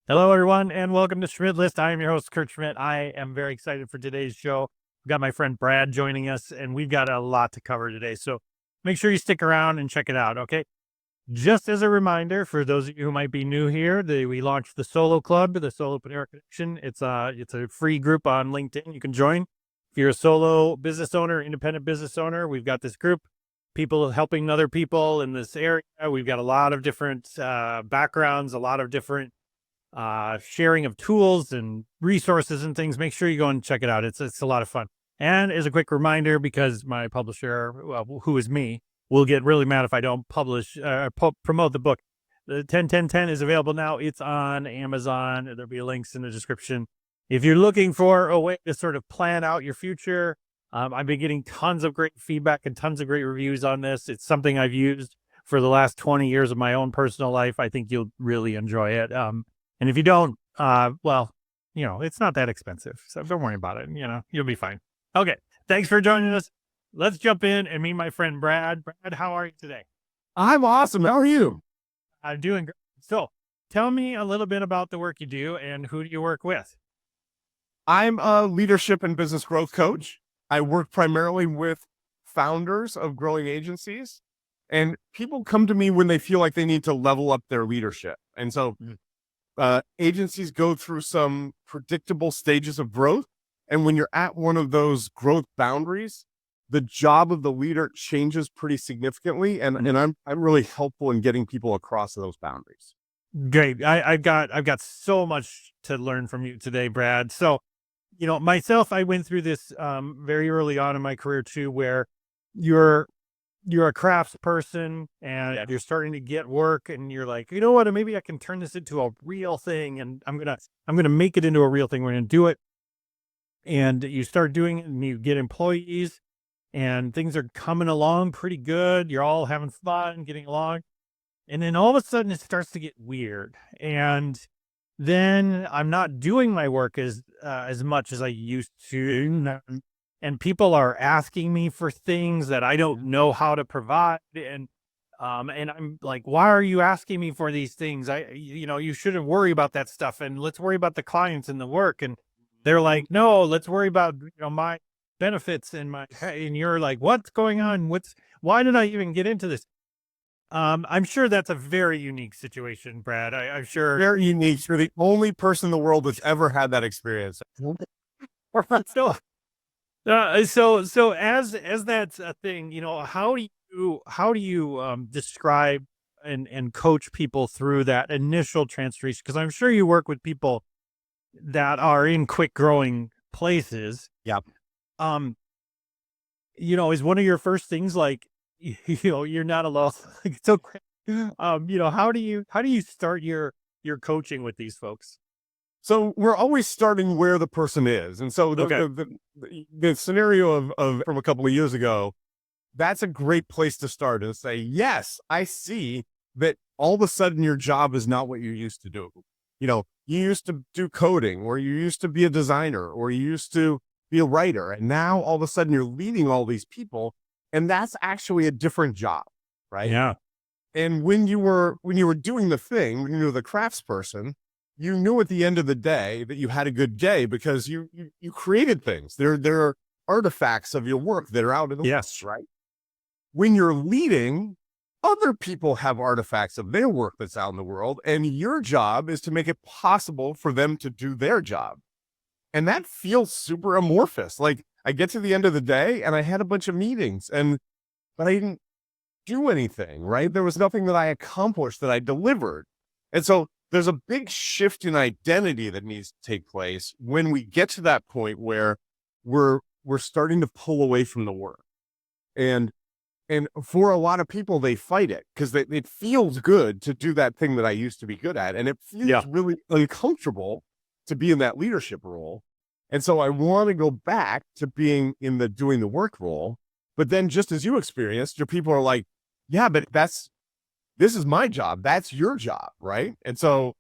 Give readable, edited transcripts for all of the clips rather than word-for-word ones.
Hello, everyone, and welcome to Schmidt List. I am your host, Kurt Schmidt. I am very excited for today's show. We've got my friend Brad joining us, and we've got a lot to cover today. So make sure you stick around and check it out, okay? Just as a reminder, for those of you who might be new here, we launched the Solo Club, the Solopreneur Connection. It's a free group on LinkedIn you can join. If you're a solo business owner, independent business owner, we've got this group, people helping other people in this area. We've got a lot of different backgrounds, a lot of different sharing of tools and resources and things. Make sure you go and check it out. It's a lot of fun. And as a quick reminder, because my publisher, who is me, will get really mad if I don't promote the book. The 10-10-10 is available now. It's on Amazon. There'll be links in the description. If you're looking for a way to sort of plan out your future, I've been getting tons of great feedback and tons of great reviews on this. It's something I've used for the last 20 years of my own personal life. I think you'll really enjoy it. And if you don't, it's not that expensive. So don't worry about it. You'll be fine. Okay. Thanks for joining us. Let's jump in and meet my friend Brad. Brad, how are you today? I'm awesome. How are you? I'm doing great. So tell me a little bit about the work you do and who do you work with? I'm a leadership and business growth coach. I work primarily with founders of growing agencies, and people come to me when they feel like they need to level up their leadership. And so agencies go through some predictable stages of growth. And when you're at one of those growth boundaries, the job of the leader changes pretty significantly. And I'm really helpful in getting people across those boundaries. Great. I've got so much to learn from you today, Brad. So, myself, I went through this very early on in my career too, where you're a crafts person and you're starting to get work and you're like, you know what, maybe I can turn this into a real thing and I'm going to make it into a real thing. We're going to do it. And you start doing it and you get employees and things are coming along pretty good. You're all having fun, getting along. And then all of a sudden it starts to get weird. And then I'm not doing my work as much as I used to. And people are asking me for things that I don't know how to provide. And I'm like, why are you asking me for these things? You shouldn't worry about that stuff. And let's worry about the clients and the work. And they're like, no, let's worry about, my benefits and you're like, what's going on? Why did I even get into this? I'm sure that's a very unique situation, Brad. I'm sure. Very unique. You're the only person in the world that's ever had that experience. So as that's a thing, how do you describe and coach people through that initial transformation? Because I'm sure you work with people that are in quick growing places. Yep. Is one of your first things like, you're not alone. So, how do you start your coaching with these folks? So we're always starting where the person is. And so the scenario of from a couple of years ago, that's a great place to start and say, yes, I see that all of a sudden your job is not what you used to do. You used to do coding, or you used to be a designer, or you used to be a writer. And now all of a sudden you're leading all these people. And that's actually a different job, right? Yeah. And when you were doing the thing, when you were the crafts person, you knew at the end of the day that you had a good day because you created things. There are artifacts of your work that are out in the world, right? When you're leading, other people have artifacts of their work that's out in the world, and your job is to make it possible for them to do their job. And that feels super amorphous. Like, I get to the end of the day and I had a bunch of meetings but I didn't do anything, right? There was nothing that I accomplished, that I delivered. And so there's a big shift in identity that needs to take place when we get to that point where we're starting to pull away from the work. And for a lot of people, they fight it because it feels good to do that thing that I used to be good at. And it feels really uncomfortable to be in that leadership role. And so I want to go back to being in the doing the work role. But then, just as you experienced, your people are like, yeah, but this is my job. That's your job. Right. And so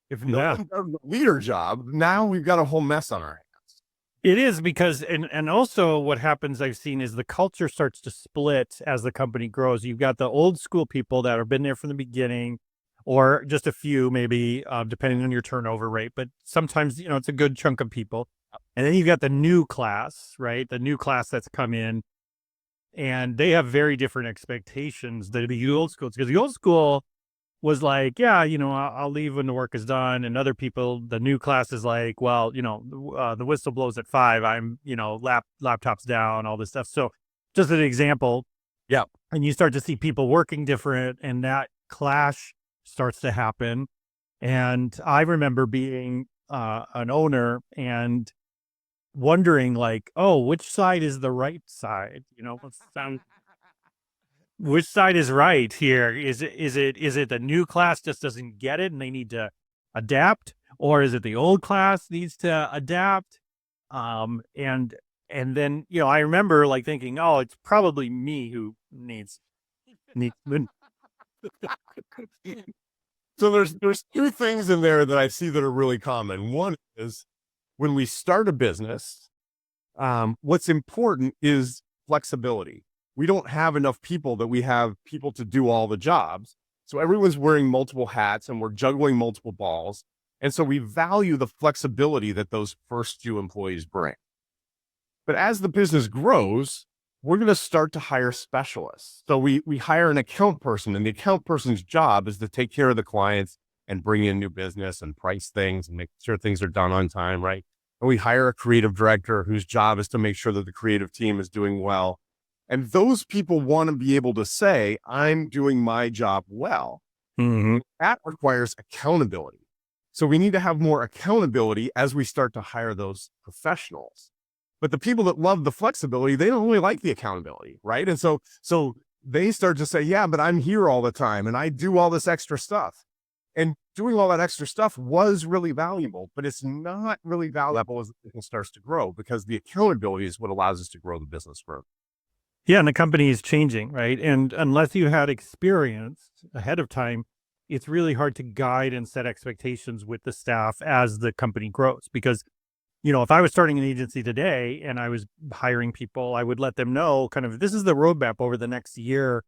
if no one does the leader job, now we've got a whole mess on our hands. It is because, and also what happens I've seen is the culture starts to split as the company grows. You've got the old school people that have been there from the beginning, or just a few, maybe, depending on your turnover rate. But sometimes, it's a good chunk of people. And then you've got the new class, right? The new class that's come in, and they have very different expectations than the old school. Because the old school was like, yeah, I'll leave when the work is done. And other people, the new class is like, well, the whistle blows at 5. I'm, laptops down, all this stuff. So just an example. Yeah. And you start to see people working different, and that clash starts to happen. And I remember being an owner and wondering, like, oh, which side is the right side? Which side is right here? Is it the new class just doesn't get it and they need to adapt, or is it the old class needs to adapt? And then, I remember like thinking, oh, it's probably me who needs. So there's two things in there that I see that are really common. One is when we start a business, what's important is flexibility. We don't have enough people that we have people to do all the jobs. So everyone's wearing multiple hats and we're juggling multiple balls. And so we value the flexibility that those first few employees bring. But as the business grows, we're going to start to hire specialists. So we hire an account person, and the account person's job is to take care of the clients and bring in new business and price things and make sure things are done on time, right? And we hire a creative director whose job is to make sure that the creative team is doing well. And those people want to be able to say, I'm doing my job well. Mm-hmm. That requires accountability. So we need to have more accountability as we start to hire those professionals. But the people that love the flexibility, they don't really like the accountability, right? And so they start to say, yeah, but I'm here all the time and I do all this extra stuff. And doing all that extra stuff was really valuable, but it's not really valuable as the business starts to grow, because the accountability is what allows us to grow the business further. Yeah, and the company is changing, right? And unless you had experience ahead of time, it's really hard to guide and set expectations with the staff as the company grows. Because, if I was starting an agency today and I was hiring people, I would let them know kind of, this is the roadmap over the next year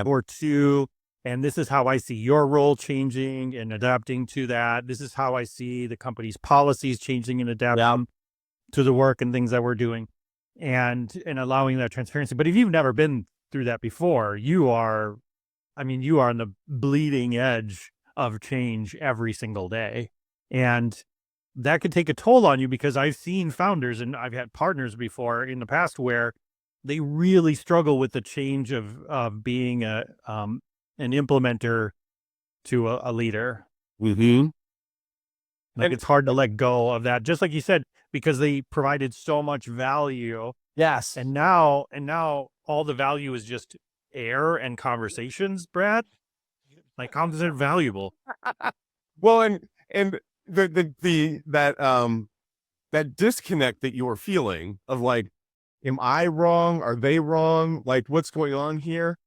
or two. And this is how I see your role changing and adapting to that. This is how I see the company's policies changing and adapting to the work and things that we're doing, and allowing that transparency. But if you've never been through that before, you are on the bleeding edge of change every single day. And that could take a toll on you, because I've seen founders and I've had partners before in the past where they really struggle with the change of being an implementer to a leader. Mm-hmm. Like, it's hard to let go of that, just like you said, because they provided so much value. Yes. And now all the value is just air and conversations, Brad. Like, how is it valuable? Well, and that disconnect that you're feeling of like, am I wrong? Are they wrong? Like, what's going on here?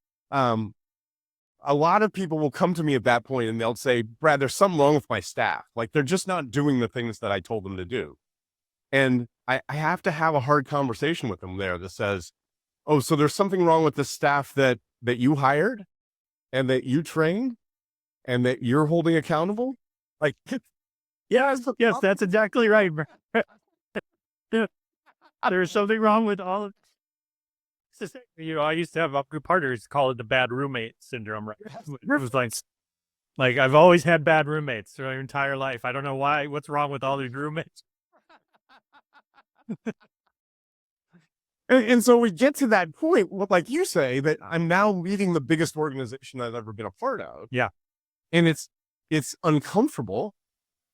A lot of people will come to me at that point and they'll say, Brad, there's something wrong with my staff. Like, they're just not doing the things that I told them to do. And I have to have a hard conversation with them there that says, oh, so there's something wrong with the staff that you hired and that you trained and that you're holding accountable? Like, yes, that's exactly right. There's something wrong with all of I used to have a group partners call it the bad roommate syndrome, right? It was like I've always had bad roommates through my entire life. I don't know why. What's wrong with all these roommates? and so we get to that point, like you say, that I'm now leading the biggest organization I've ever been a part of. Yeah. And it's uncomfortable,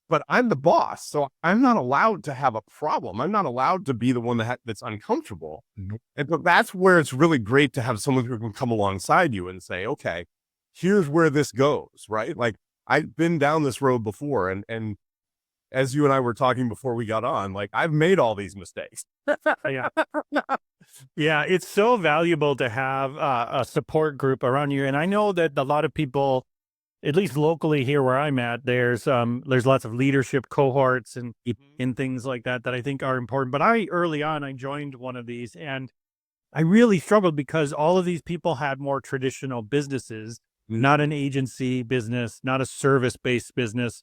but I'm the boss. So I'm not allowed to have a problem. I'm not allowed to be the one that's uncomfortable. Mm-hmm. And so that's where it's really great to have someone who can come alongside you and say, okay, here's where this goes, right? Like, I've been down this road before. And as you and I were talking before we got on, like, I've made all these mistakes. Yeah, it's so valuable to have a support group around you. And I know that a lot of people, at least locally here where I'm at, there's lots of leadership cohorts and things like that I think are important. But early on, I joined one of these, and I really struggled because all of these people had more traditional businesses. not an agency business, not a service-based business.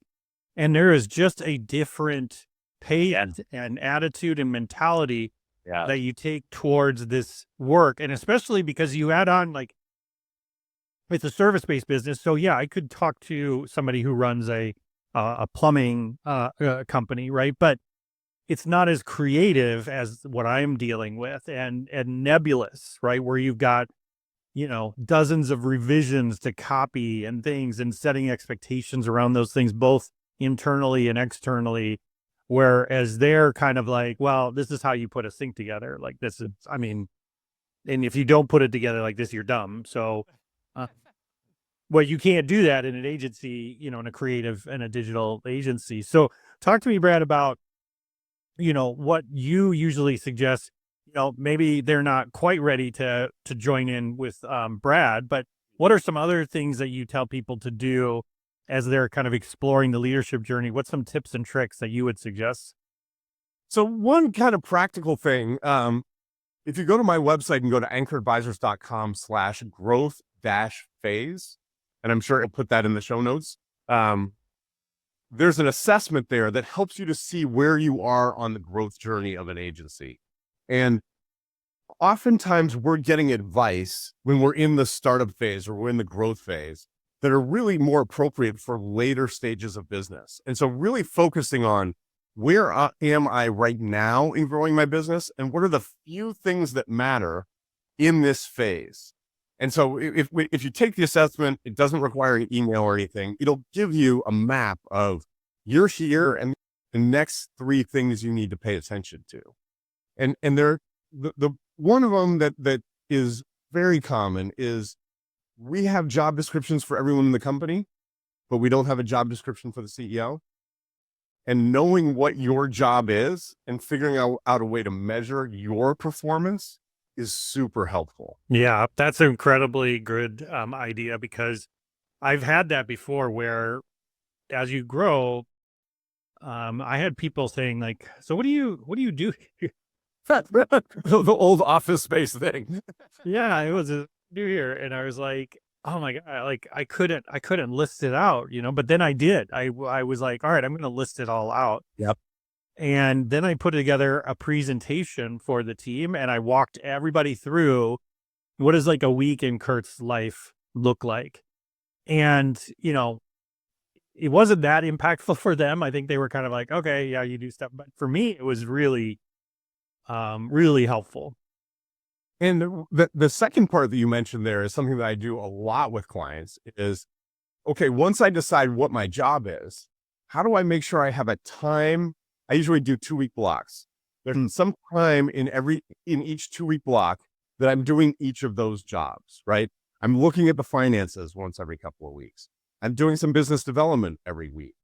And there is just a different pay and attitude and mentality that you take towards this work. And especially because you add on, like, it's a service-based business. So yeah, I could talk to somebody who runs a plumbing company, right? But it's not as creative as what I'm dealing with, and nebulous, right? Where you've got, dozens of revisions to copy and things, and setting expectations around those things, both internally and externally. Whereas they're kind of like, well, this is how you put a sink together. Like, this is, I mean, and if you don't put it together like this, you're dumb. So, well, you can't do that in an agency, in a creative and a digital agency. So talk to me, Brad, about, what you usually suggest. Maybe they're not quite ready to join in with Brad, but what are some other things that you tell people to do as they're kind of exploring the leadership journey? What's some tips and tricks that you would suggest? So one kind of practical thing, if you go to my website and go to anchoradvisors.com/growth-phase, and I'm sure I'll put that in the show notes. There's an assessment there that helps you to see where you are on the growth journey of an agency. And oftentimes we're getting advice when we're in the startup phase or we're in the growth phase that are really more appropriate for later stages of business. And so really focusing on where am I right now in growing my business, and what are the few things that matter in this phase. And so if you take the assessment, it doesn't require an email or anything. It'll give you a map of you're here and the next 3 things you need to pay attention to. And there, the one of them that is very common is we have job descriptions for everyone in the company, but we don't have a job description for the CEO. And knowing what your job is and figuring out a way to measure your performance is super helpful. Yeah, that's an incredibly good idea, because I've had that before where as you grow, I had people saying like, so what do you do here? The old Office Space thing. Yeah, it was a do here. And I was like, oh my God, like I couldn't list it out, but then I did. I was like, all right, I'm going to list it all out. Yep. And then I put together a presentation for the team, and I walked everybody through what does like a week in Kurt's life look like. And, it wasn't that impactful for them. I think they were kind of like, okay, yeah, you do stuff. But for me, it was really, really helpful. And the second part that you mentioned there is something that I do a lot with clients is, okay, once I decide what my job is, how do I make sure I have a time? I usually do 2-week blocks. There's some time in each 2-week block that I'm doing each of those jobs, right? I'm looking at the finances once every couple of weeks. I'm doing some business development every week.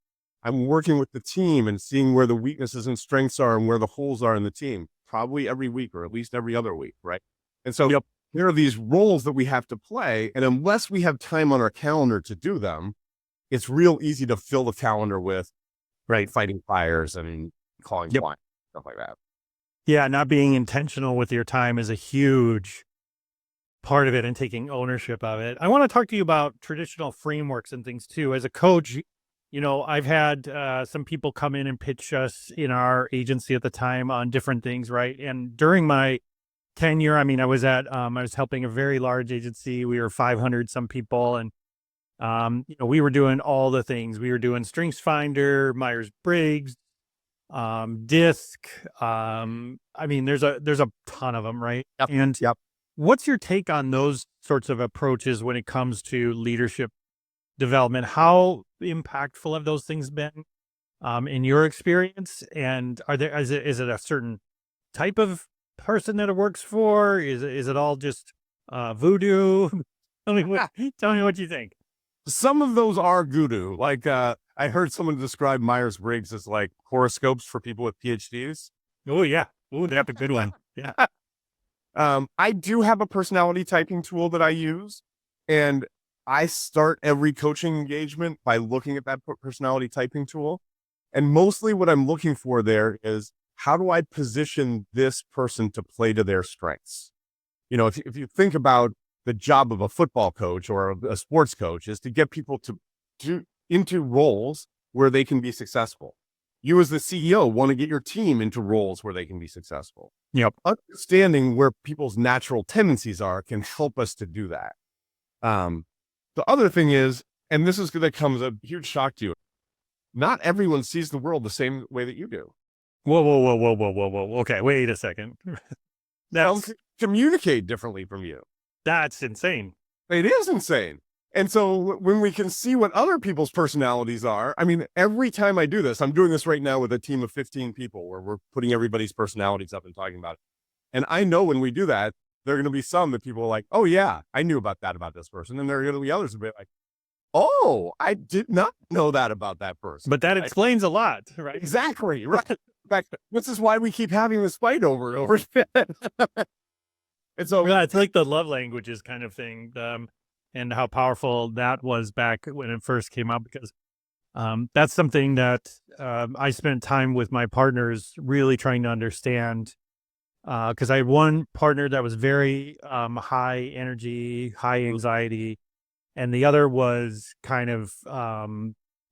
I'm working with the team and seeing where the weaknesses and strengths are and where the holes are in the team, probably every week or at least every other week, right? And so there are these roles that we have to play. And unless we have time on our calendar to do them, it's real easy to fill the calendar with fighting fires and calling clients, stuff like that. Yeah, not being intentional with your time is a huge part of it, and taking ownership of it. I want to talk to you about traditional frameworks and things too. As a coach, I've had some people come in and pitch us in our agency at the time on different things, right? And during my tenure, I mean, I was helping a very large agency. We were 500 some people, and we were doing all the things. We were doing StrengthsFinder, Myers Briggs, DISC. I mean, there's a ton of them, right? Yep. And what's your take on those sorts of approaches when it comes to leadership development? How impactful have those things been in your experience? And is it a certain type of person that it works for? Is it all just voodoo? Tell me what you think. Some of those are voodoo. Like I heard someone describe Myers Briggs as like horoscopes for people with PhDs. Oh yeah. Oh, that's a good one. Yeah. I do have a personality typing tool that I use, and I start every coaching engagement by looking at that personality typing tool. And mostly what I'm looking for there is, how do I position this person to play to their strengths? If you think about the job of a football coach or a sports coach is to get people into roles where they can be successful. You as the CEO want to get your team into roles where they can be successful. Yep. Understanding where people's natural tendencies are can help us to do that. The other thing is, and this is going to come as a huge shock to you, not everyone sees the world the same way that you do. Whoa. Okay, wait a second. Some communicate differently from you. That's insane. It is insane. And so when we can see what other people's personalities are, I mean, every time I do this, I'm doing this right now with a team of 15 people where we're putting everybody's personalities up and talking about it. And I know when we do that, there are going to be some that people are like, oh yeah, I knew about this person. And there are going to be others who be like, oh, I did not know that about that person. But that explains a lot, right? Exactly. Right. In fact, this is why we keep having this fight over and over. And so it's like the love languages kind of thing. And how powerful that was back when it first came up, because that's something that I spent time with my partners really trying to understand, because I had one partner that was very high energy, high anxiety, and the other was kind of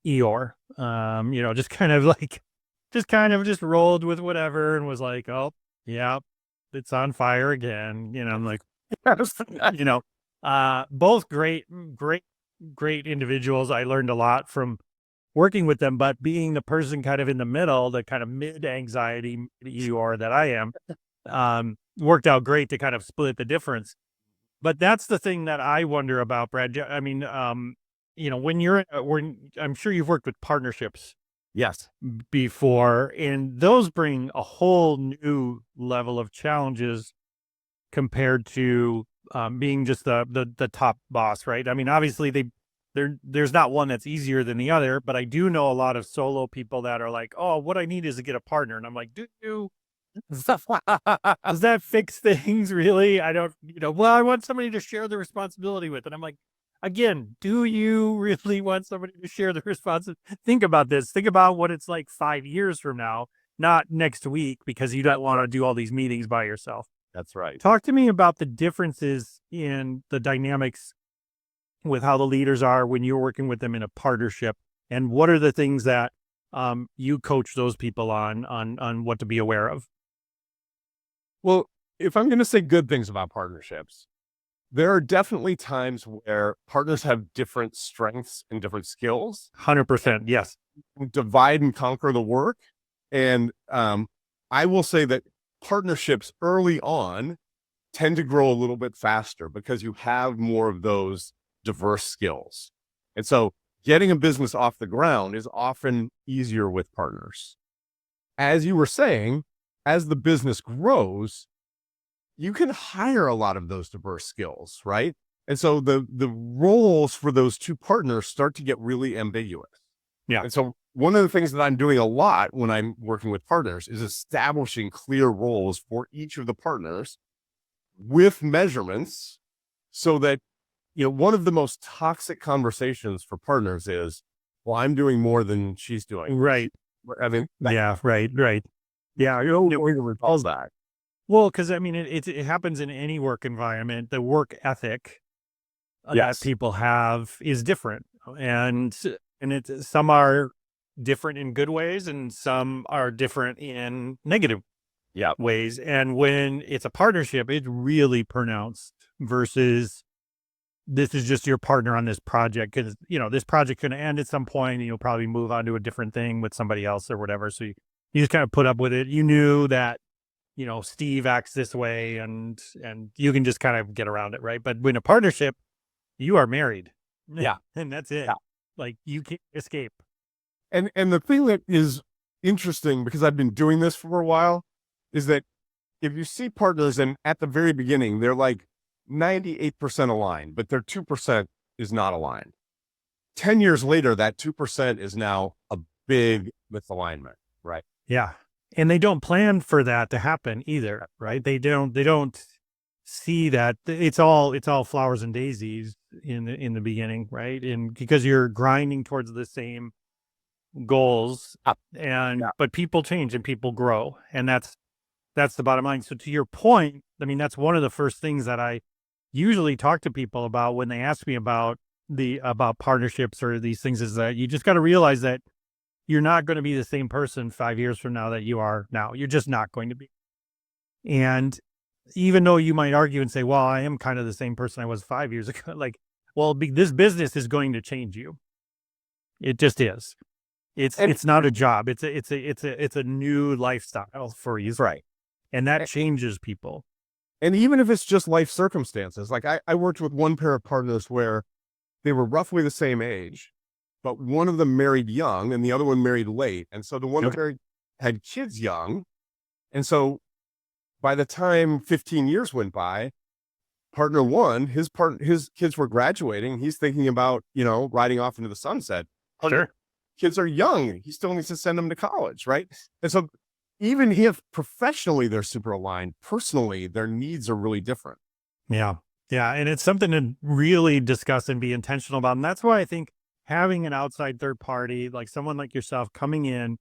Eeyore, just rolled with whatever and was like, oh, yeah, it's on fire again. I'm like, both great individuals. I learned a lot from working with them, but being the person kind of in the middle, the kind of mid anxiety Eeyore that I am, worked out great to kind of split the difference. But that's the thing that I wonder about, Brad. I mean, when I'm sure you've worked with partnerships. Yes. Before, and those bring a whole new level of challenges compared to being just the top boss, right? I mean, obviously there's not one that's easier than the other, but I do know a lot of solo people that are like, oh, what I need is to get a partner. And I'm like, does that fix things really? I don't, well, I want somebody to share the responsibility with. And I'm like, again, do you really want somebody to share the responsibility? Think about this. Think about what it's like 5 years from now, not next week, because you don't want to do all these meetings by yourself. That's right. Talk to me about the differences in the dynamics with how the leaders are when you're working with them in a partnership, and what are the things that you coach those people on what to be aware of? Well, if I'm going to say good things about partnerships, there are definitely times where partners have different strengths and different skills. 100%. Yes. Divide and conquer the work. And I will say that partnerships early on tend to grow a little bit faster because you have more of those diverse skills. And so getting a business off the ground is often easier with partners. As you were saying, as the business grows, you can hire a lot of those diverse skills, right? And so the roles for those two partners start to get really ambiguous. Yeah. And so one of the things that I'm doing a lot when I'm working with partners is establishing clear roles for each of the partners with measurements, so that, one of the most toxic conversations for partners is, well, I'm doing more than she's doing. Right. I mean, yeah, right. Yeah. Nobody recalls that. Well, because I mean, it happens in any work environment. The work ethic that people have is different, and some are different in good ways, and some are different in negative ways. And when it's a partnership, it's really pronounced versus this is just your partner on this project, because this project can end at some point, and you'll probably move on to a different thing with somebody else or whatever. So you just kind of put up with it. You knew that Steve acts this way, and you can just kind of get around it, right? But when a partnership, you are married. Yeah. And that's it. Yeah. Like, you can't escape. And the thing that is interesting, because I've been doing this for a while, is that if you see partners and at the very beginning, they're like 98% aligned, but their 2% is not aligned. 10 years later, that 2% is now a big misalignment, right? Yeah. And they don't plan for that to happen either, right? They don't see that it's all flowers and daisies in the beginning, right? And because you're grinding towards the same goals, but people change and people grow, and that's the bottom line. So to your point, I mean, that's one of the first things that I usually talk to people about when they ask me about about partnerships or these things is that you just got to realize that you're not going to be the same person 5 years from now that you are now. You're just not going to be. And even though you might argue and say, well, I am kind of the same person I was 5 years ago, like, well, this business is going to change you. It just is. It's not a job. It's a new lifestyle for you. Right. And that changes people. And even if it's just life circumstances, like I worked with one pair of partners where they were roughly the same age, but one of them married young and the other one married late. And so the one that married had kids young. And so by the time 15 years went by, partner one, his kids were graduating. He's thinking about, riding off into the sunset. Sure. Kids are young. He still needs to send them to college. Right. And so even if professionally they're super aligned, personally, their needs are really different. Yeah. Yeah. And it's something to really discuss and be intentional about. And that's why I think having an outside third party, like someone like yourself coming in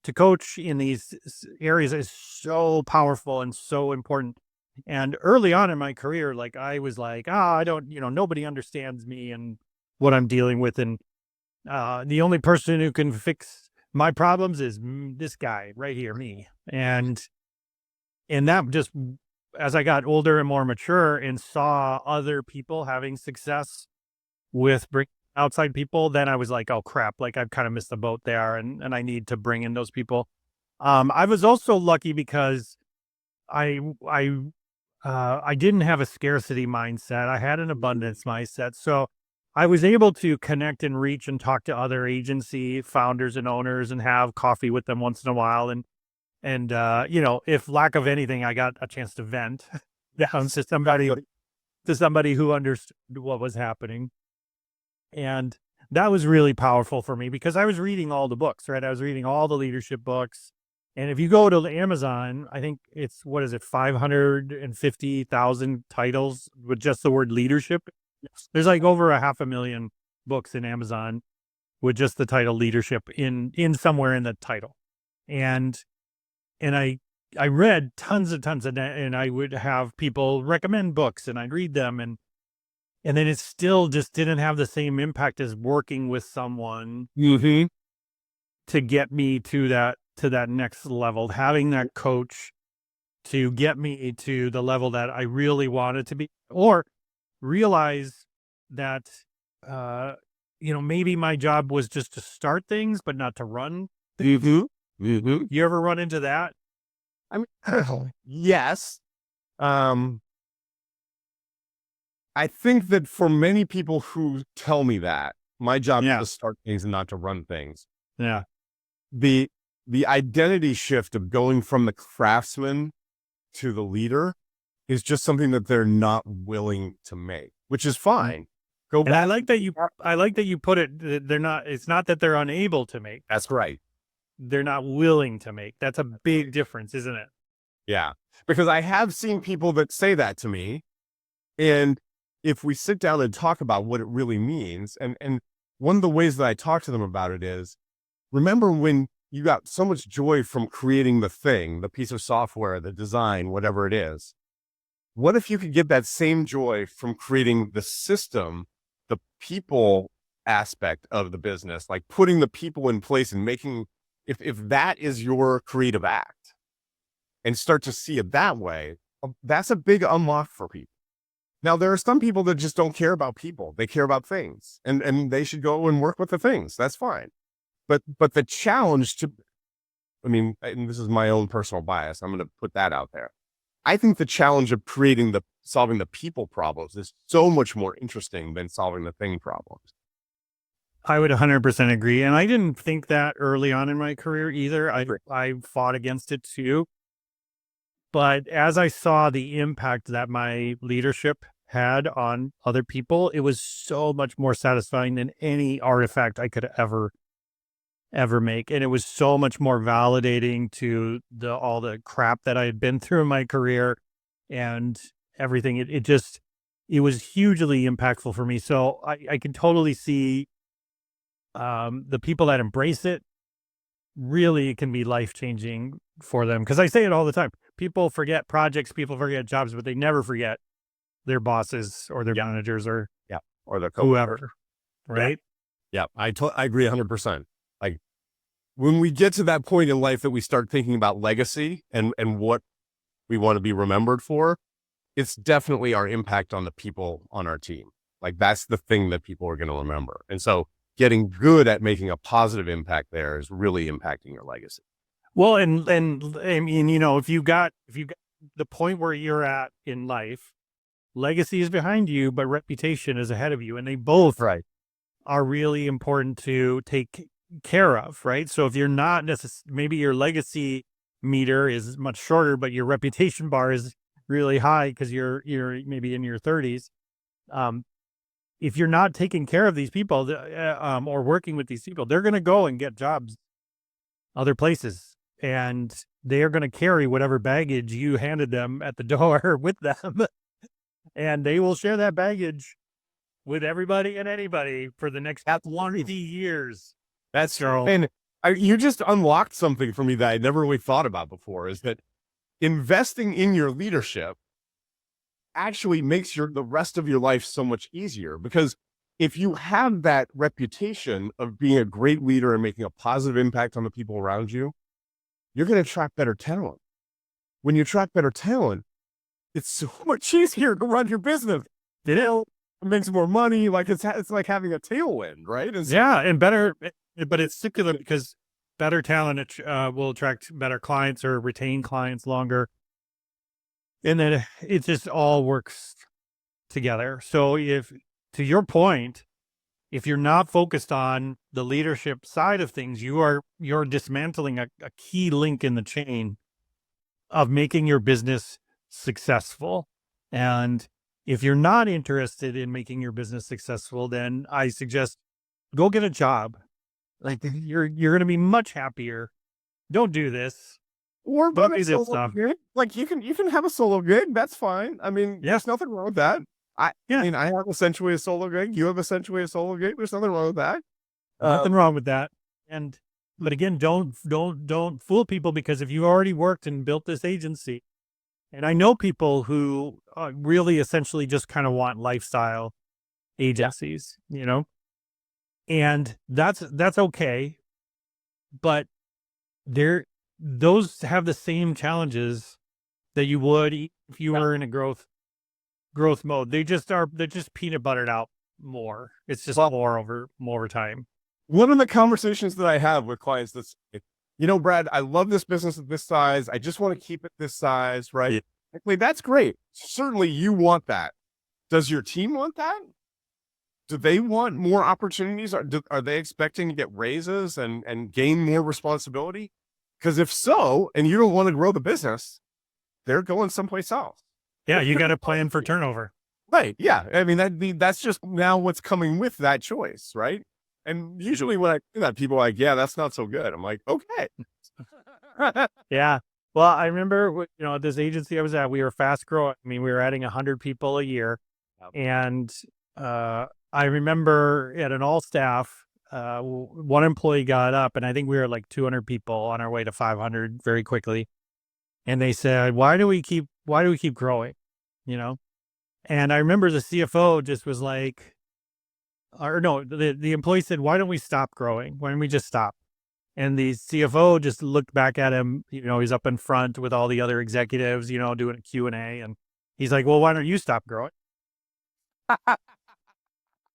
to coach in these areas is so powerful and so important. And early on in my career, like I was like, I don't, nobody understands me and what I'm dealing with. And the only person who can fix my problems is this guy right here, me. And that just, as I got older and more mature and saw other people having success with outside people, then I was like, oh crap, like I've kind of missed the boat there and I need to bring in those people. I was also lucky because I didn't have a scarcity mindset. I had an abundance mindset. So I was able to connect and reach and talk to other agency founders and owners and have coffee with them once in a while. And if lack of anything, I got a chance to vent down to somebody who understood what was happening. And that was really powerful for me because I was reading all the books, right? I was reading all the leadership books. And if you go to Amazon, I think it's, 550,000 titles with just the word leadership. There's like over 500,000 books in Amazon with just the title leadership in somewhere in the title. And I read tons of that, and I would have people recommend books and I'd read them. And then it still just didn't have the same impact as working with someone to get me to that next level, having that coach to get me to the level that I really wanted to be, or realize that, maybe my job was just to start things, but not to run. You ever run into that? I mean, yes. I think that for many people who tell me that my job is to start things and not to run things. Yeah. The identity shift of going from the craftsman to the leader is just something that they're not willing to make, which is fine. Go back. And I like that you put it, they're not, it's not that they're unable to make. That's right. They're not willing to make. That's a big difference, isn't it? Yeah. Because I have seen people that say that to me. And if we sit down and talk about what it really means, and one of the ways that I talk to them about it is, remember when you got so much joy from creating the thing, the piece of software, the design, whatever it is. What if you could get that same joy from creating the system, the people aspect of the business, like putting the people in place and making, if that is your creative act and start to see it that way, that's a big unlock for people. Now, there are some people that just don't care about people. They care about things, and they should go and work with the things. That's fine. But the challenge and this is my own personal bias, I'm going to put that out there. I think the challenge of solving the people problems is so much more interesting than solving the thing problems. I would 100% agree. And I didn't think that early on in my career either. I fought against it too. But as I saw the impact that my leadership had on other people, it was so much more satisfying than any artifact I could ever make. And it was so much more validating to all the crap that I had been through in my career and everything. It was hugely impactful for me. So I can totally see the people that embrace it, really it can be life-changing for them. Because I say it all the time. People forget projects, people forget jobs, but they never forget their bosses or their managers or or the whoever, right? Yeah, I agree 100%. Like when we get to that point in life that we start thinking about legacy and what we want to be remembered for, it's definitely our impact on the people on our team. Like that's the thing that people are going to remember. And so getting good at making a positive impact there is really impacting your legacy. Well, and I mean, if you got the point where you're at in life, legacy is behind you, but reputation is ahead of you. And they both are really important to take care of, right? So if you're not maybe your legacy meter is much shorter, but your reputation bar is really high because you're maybe in your 30s. If you're not taking care of these people or working with these people, they're going to go and get jobs other places, and they are going to carry whatever baggage you handed them at the door with them, and they will share that baggage with everybody and anybody for the next 20 years. That's true. And you just unlocked something for me that I never really thought about before, is that investing in your leadership actually makes the rest of your life so much easier, because if you have that reputation of being a great leader and making a positive impact on the people around you, you're going to attract better talent. When you attract better talent, it's so much easier to run your business. It makes more money. Like it's like having a tailwind, right? And better, but it's secular because better talent will attract better clients or retain clients longer. And then it just all works together. So to your point, if you're not focused on the leadership side of things, you're dismantling a key link in the chain of making your business successful. And if you're not interested in making your business successful, then I suggest go get a job. Like you're going to be much happier. Don't do this. Or don't do this stuff. Like you can have a solo gig. That's fine. I mean, there's nothing wrong with that. I mean, I have essentially a solo gig. You have essentially a solo gig. There's nothing wrong with that. Nothing wrong with that. But again, don't fool people, because if you already worked and built this agency, and I know people who really essentially just kind of want lifestyle agencies, and that's okay, but those have the same challenges that you would if you were in a growth mode. They're just peanut buttered out more. It's just more over time. One of the conversations that I have with clients that's, Brad, I love this business at this size. I just want to keep it this size, right? Yeah. Like, that's great. Certainly you want that. Does your team want that? Do they want more opportunities? Are they expecting to get raises and gain more responsibility? Because if so, and you don't want to grow the business, they're going someplace else. Yeah, you got to plan for turnover. Right. Yeah. I mean, that's just now what's coming with that choice, right? And usually when I do that, people are like, yeah, that's not so good. I'm like, okay. Yeah. Well, I remember, at this agency I was at, we were fast growing. I mean, we were adding 100 people a year. And I remember at an all staff, one employee got up, and I think we were like 200 people on our way to 500 very quickly. And they said, why do we keep growing? And I remember the CFO just was like, or no, the employee said, why don't we stop growing? Why don't we just stop? And the CFO just looked back at him, he's up in front with all the other executives, doing a Q&A. And he's like, well, why don't you stop growing?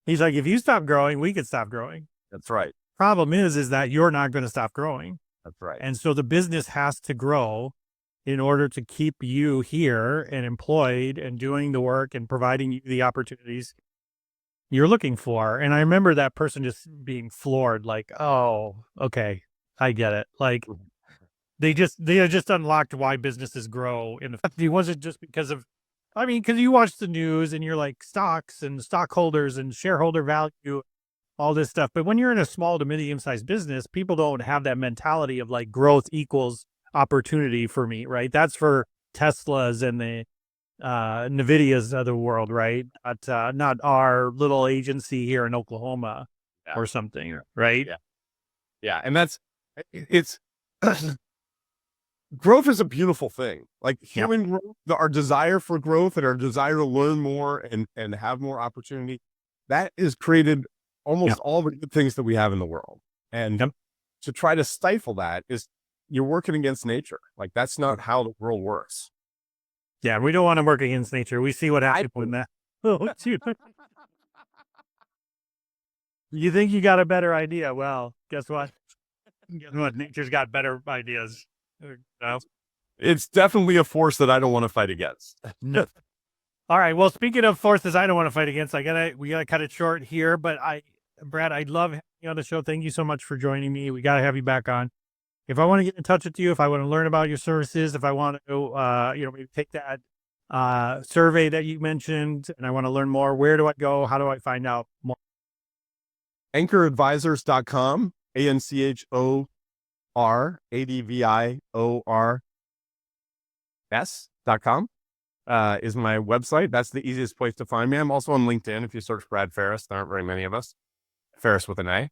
He's like, if you stop growing, we could stop growing. That's right. Problem is that you're not going to stop growing. That's right. And so the business has to grow in order to keep you here and employed and doing the work and providing you the opportunities you're looking for. And I remember that person just being floored, like, oh, okay, I get it. Like they just unlocked why businesses grow. It wasn't just because you watch the news and you're like stocks and stockholders and shareholder value, all this stuff. But when you're in a small to medium-sized business, people don't have that mentality of like growth equals opportunity for me, right? That's for Teslas and the NVIDIAs of the world, right? Not our little agency here in Oklahoma or something, right? Yeah. And it's growth is a beautiful thing. Like Yeah. human growth, our desire for growth and our desire to learn more and have more opportunity, that is created almost all the good things that we have in the world. And to try to stifle that is you're working against nature. Like that's not how the world works. Yeah, we don't want to work against nature. We see what happens when that. Oh, shoot. You think you got a better idea? Well, guess what? Guess what? Nature's got better ideas. It's definitely a force that I don't want to fight against. No. All right. Well, speaking of forces I don't want to fight against, we gotta cut it short here. But Brad, I love having you on the show. Thank you so much for joining me. We gotta have you back on. If I want to get in touch with you, if I want to learn about your services, if I want to, maybe take that survey that you mentioned, and I want to learn more, where do I go? How do I find out more? Anchoradvisors.com, ANCHORADVIORS.com is my website. That's the easiest place to find me. I'm also on LinkedIn. If you search Brad Farris, there aren't very many of us. Farris with an A.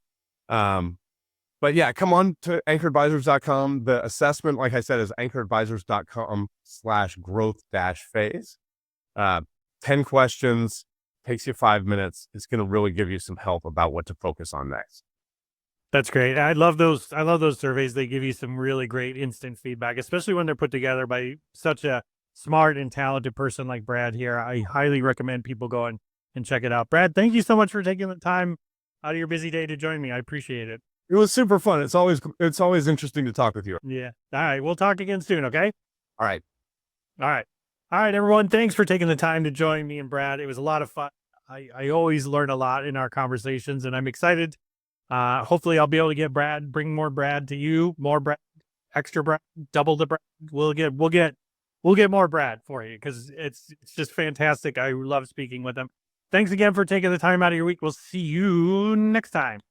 But yeah, come on to anchoradvisors.com. The assessment, like I said, is anchoradvisors.com/growth-phase. 10 questions, takes you 5 minutes. It's going to really give you some help about what to focus on next. That's great. I love those surveys. They give you some really great instant feedback, especially when they're put together by such a smart and talented person like Brad here. I highly recommend people go and check it out. Brad, thank you so much for taking the time out of your busy day to join me. I appreciate it. It was super fun. It's always interesting to talk with you. Yeah. All right. We'll talk again soon. Okay. All right. All right. All right, everyone. Thanks for taking the time to join me and Brad. It was a lot of fun. I always learn a lot in our conversations, and I'm excited. Hopefully I'll be able to bring more Brad to you, more Brad, extra Brad, double the Brad. We'll get more Brad for you because it's just fantastic. I love speaking with him. Thanks again for taking the time out of your week. We'll see you next time.